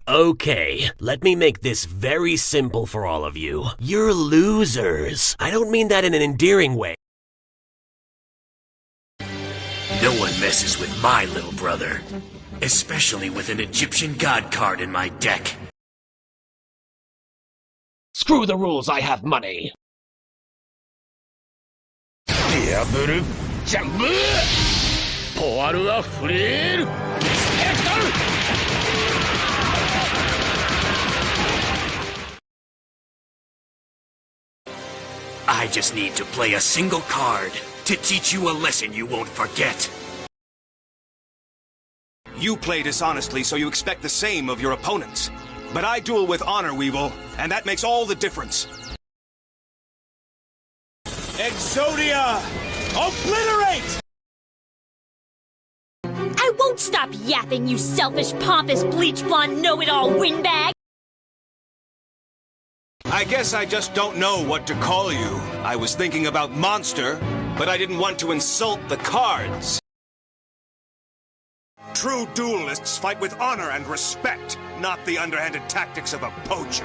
Okay, let me make this very simple for all of you. You're losers. I don't mean that in an endearing way. No one messes with my little brother. Especially with an Egyptian god card in my deck. Screw the rules, I have money! Diablo Jump! ポワルはフレールヘクトル I just need to play a single card to teach you a lesson you won't forget. You play dishonestly, so you expect the same of your opponents. But I duel with honor, Weevil, and that makes all the difference. Exodia Obliterate! I won't stop yapping, you selfish, pompous, bleach blonde, know-it-all windbag! I guess I just don't know what to call you. I was thinking about monster, but I didn't want to insult the cards. True duelists fight with honor and respect, not the underhanded tactics of a poacher.